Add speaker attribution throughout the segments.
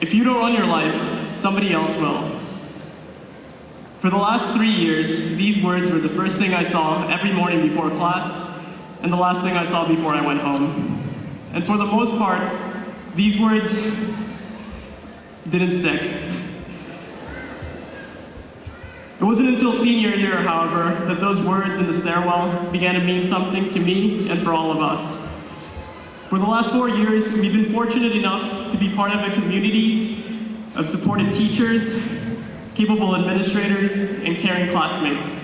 Speaker 1: If you don't run your life, somebody else will. For the last 3 years, these words were the first thing I saw every morning before class, and the last thing I saw before I went home. And for the most part, these words didn't stick. It wasn't until senior year, however, that those words in the stairwell began to mean something to me and for all of us. For the last 4 years, we've been fortunate enough to be part of a community of supportive teachers, capable administrators, and caring classmates.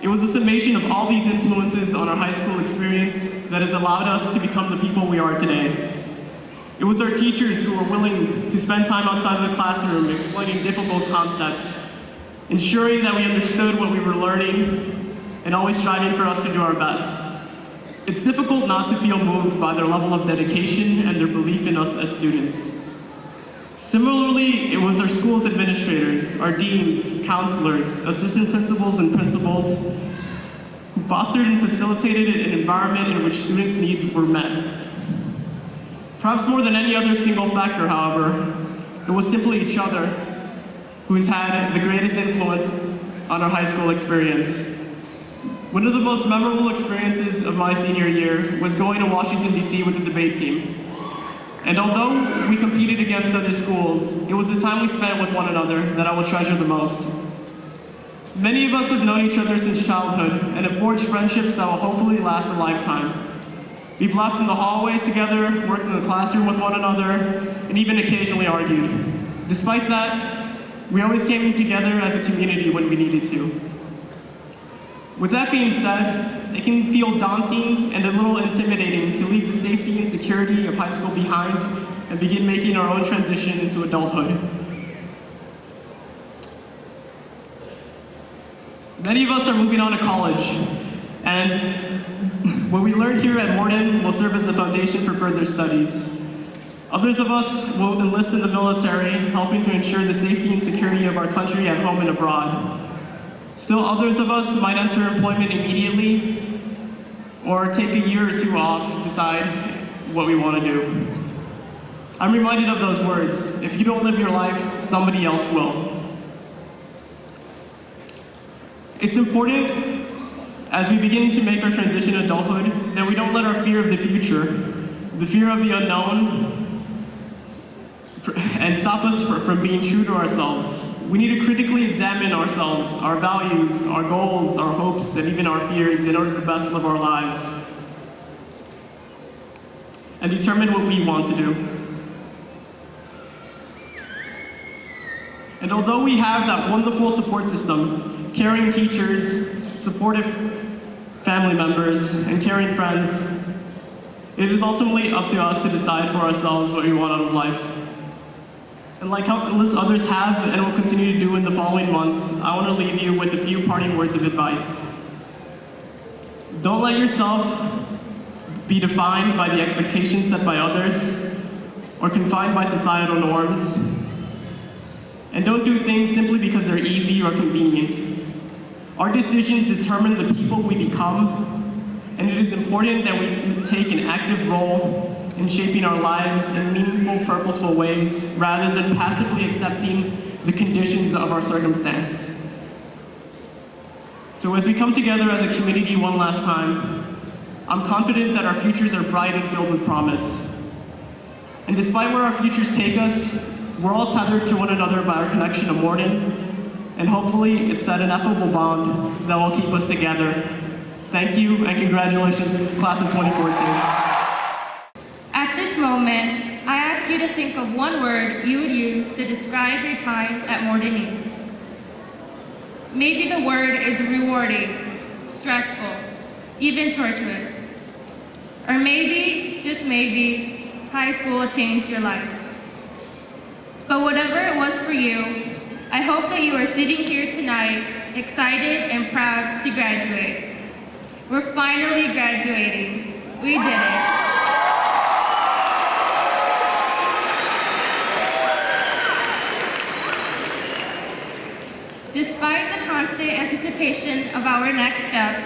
Speaker 1: It was the summation of all these influences on our high school experience that has allowed us to become the people we are today. It was our teachers who were willing to spend time outside of the classroom explaining difficult concepts, ensuring that we understood what we were learning, and always striving for us to do our best. It's difficult not to feel moved by their level of dedication and their belief in us as students. Similarly, it was our school's administrators, our deans, counselors, assistant principals, and principals who fostered and facilitated an environment in which students' needs were met. Perhaps more than any other single factor, however, it was simply each other who has had the greatest influence on our high school experience. One of the most memorable experiences of my senior year was going to Washington, D.C. with the debate team. And although we competed against other schools, it was the time we spent with one another that I will treasure the most. Many of us have known each other since childhood and have forged friendships that will hopefully last a lifetime. We've laughed in the hallways together, worked in the classroom with one another, and even occasionally argued. Despite that, we always came together as a community when we needed to. With that being said, it can feel daunting and a little intimidating to leave the safety and security of high school behind and begin making our own transition into adulthood. Many of us are moving on to college, and what we learn here at Morton will serve as the foundation for further studies. Others of us will enlist in the military, helping to ensure the safety and security of our country at home and abroad. Still others of us might enter employment immediately or take a year or two off to decide what we want to do. I'm reminded of those words, if you don't live your life, somebody else will. It's important, as we begin to make our transition to adulthood, that we don't let our fear of the future, the fear of the unknown, and stop us from being true to ourselves. We need to critically examine ourselves, our values, our goals, our hopes, and even our fears in order to best live our lives and determine what we want to do. And although we have that wonderful support system, caring teachers, supportive family members, and caring friends, it is ultimately up to us to decide for ourselves what we want out of life. And like countless others have and will continue to do in the following months, I want to leave you with a few parting words of advice. Don't let yourself be defined by the expectations set by others or confined by societal norms. And don't do things simply because they're easy or convenient. Our decisions determine the people we become, and it is important that we take an active role in shaping our lives in meaningful, purposeful ways, rather than passively accepting the conditions of our circumstance. So as we come together as a community one last time, I'm confident that our futures are bright and filled with promise. And despite where our futures take us, we're all tethered to one another by our connection to Morton, and hopefully it's that ineffable bond that will keep us together. Thank you, and congratulations to the class of 2014.
Speaker 2: At this moment, I ask you to think of one word you would use to describe your time at Morton East. Maybe the word is rewarding, stressful, even torturous. Or maybe, just maybe, high school changed your life. But whatever it was for you, I hope that you are sitting here tonight excited and proud to graduate. We're finally graduating. We did it. Despite the constant anticipation of our next steps,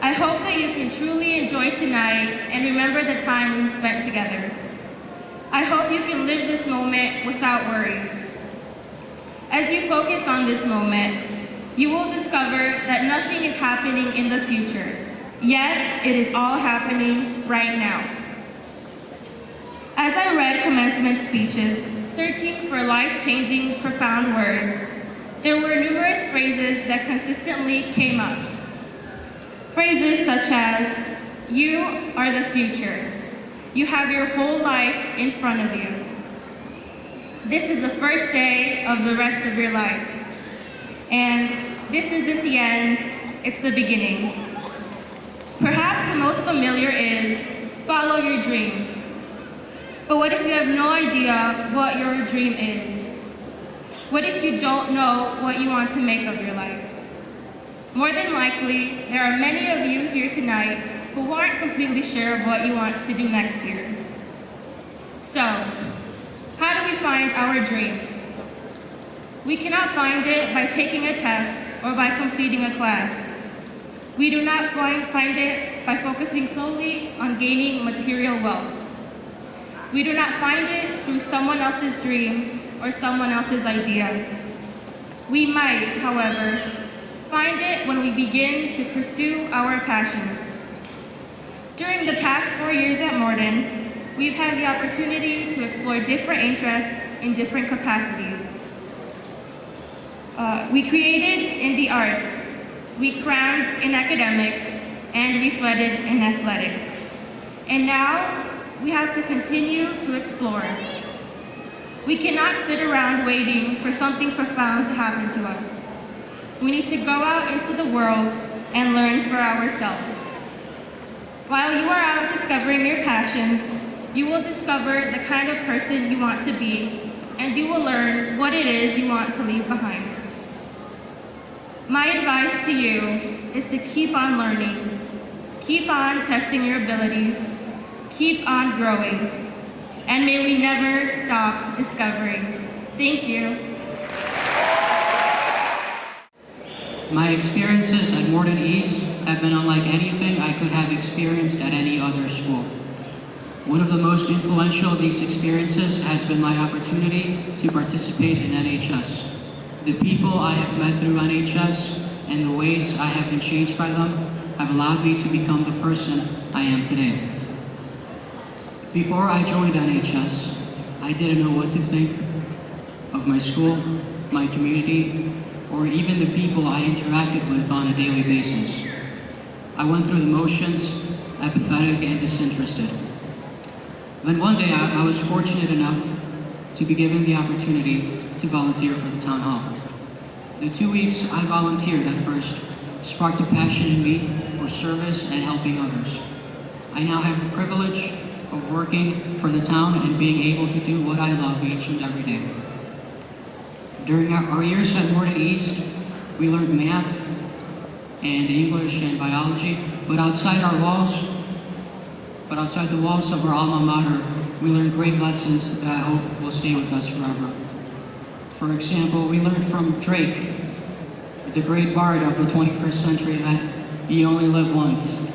Speaker 2: I hope that you can truly enjoy tonight and remember the time we've spent together. I hope you can live this moment without worry. As you focus on this moment, you will discover that nothing is happening in the future, yet it is all happening right now. As I read commencement speeches, searching for life-changing, profound words, there were numerous phrases that consistently came up. Phrases such as, "You are the future. You have your whole life in front of you. This is the first day of the rest of your life. And this isn't the end, it's the beginning." Perhaps the most familiar is, "Follow your dreams." But what if you have no idea what your dream is? What if you don't know what you want to make of your life? More than likely, there are many of you here tonight who aren't completely sure of what you want to do next year. So, how do we find our dream? We cannot find it by taking a test or by completing a class. We do not find it by focusing solely on gaining material wealth. We do not find it through someone else's dream or someone else's idea. We might, however, find it when we begin to pursue our passions. During the past 4 years at Morton, we've had the opportunity to explore different interests in different capacities. We created in the arts, we crammed in academics, and we sweated in athletics. And now, we have to continue to explore. We cannot sit around waiting for something profound to happen to us. We need to go out into the world and learn for ourselves. While you are out discovering your passions, you will discover the kind of person you want to be, and you will learn what it is you want to leave behind. My advice to you is to keep on learning, keep on testing your abilities, keep on growing, and may we never stop discovering. Thank you.
Speaker 3: My experiences at Morton East have been unlike anything I could have experienced at any other school. One of the most influential of these experiences has been my opportunity to participate in NHS. The people I have met through NHS and the ways I have been changed by them have allowed me to become the person I am today. Before I joined NHS, I didn't know what to think of my school, my community, or even the people I interacted with on a daily basis. I went through the motions, apathetic and disinterested. Then one day I was fortunate enough to be given the opportunity to volunteer for the town hall. The 2 weeks I volunteered at first sparked a passion in me for service and helping others. I now have the privilege of working for the town and being able to do what I love each and every day. During our years at Morton East, we learned math and English and biology, but outside the walls of our alma mater, we learned great lessons that I hope will stay with us forever. For example, we learned from Drake, the great bard of the 21st century, that you only live once,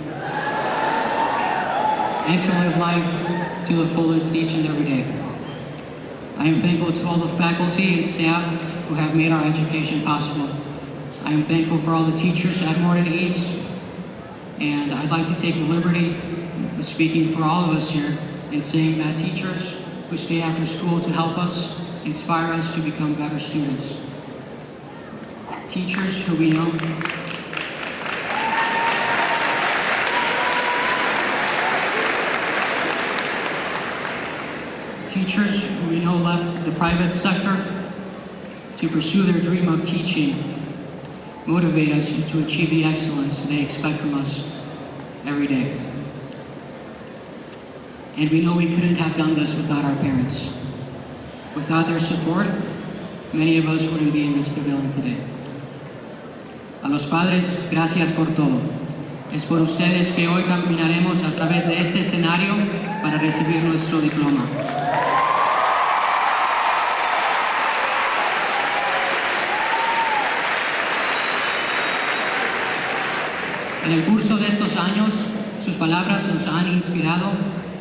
Speaker 3: and to live life to the fullest each and every day. I am thankful to all the faculty and staff who have made our education possible. I am thankful for all the teachers at Morton East, and I'd like to take the liberty of speaking for all of us here and saying that teachers who stay after school to help us inspire us to become better students. Teachers who we know left the private sector to pursue their dream of teaching, motivate us to achieve the excellence they expect from us every day. And we know we couldn't have done this without our parents. Without their support, many of us wouldn't be in this pavilion today. A los padres, gracias por todo. Es por ustedes que hoy caminaremos a través de este escenario para recibir nuestro diploma. En el curso de estos años, sus palabras nos han inspirado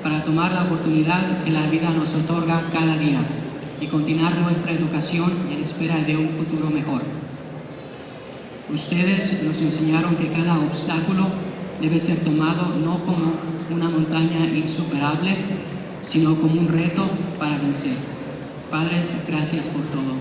Speaker 3: para tomar la oportunidad que la vida nos otorga cada día y continuar nuestra educación en espera de un futuro mejor. Ustedes nos enseñaron que cada obstáculo debe ser tomado no como una montaña insuperable, sino como un reto para vencer. Padres, gracias por todo.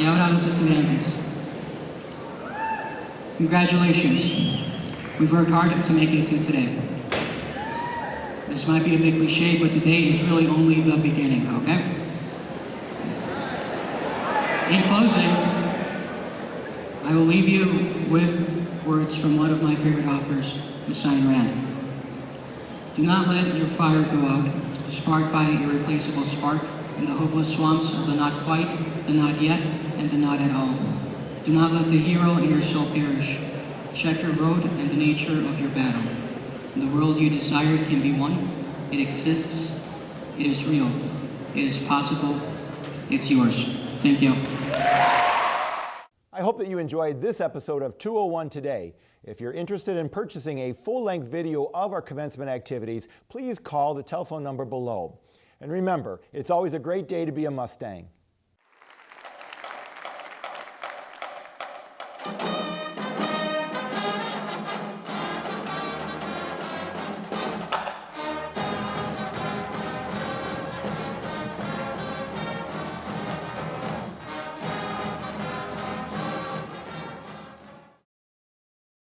Speaker 3: Y ahora a los estudiantes. Congratulations. We've worked hard to make it to today. This might be a bit cliche, but today is really only the beginning, okay? In closing, I will leave you with words from one of my favorite authors, Miss Ayn Rand. Do not let your fire go out, sparked by an irreplaceable spark in the hopeless swamps of the not quite, the not yet, and the not at all. Do not let the hero in your soul perish. Check your road and the nature of your battle. The world you desire can be won. It exists. It is real. It is possible. It's yours. Thank you.
Speaker 4: I hope that you enjoyed this episode of 201 Today. If you're interested in purchasing a full-length video of our commencement activities, please call the telephone number below. And remember, it's always a great day to be a Mustang.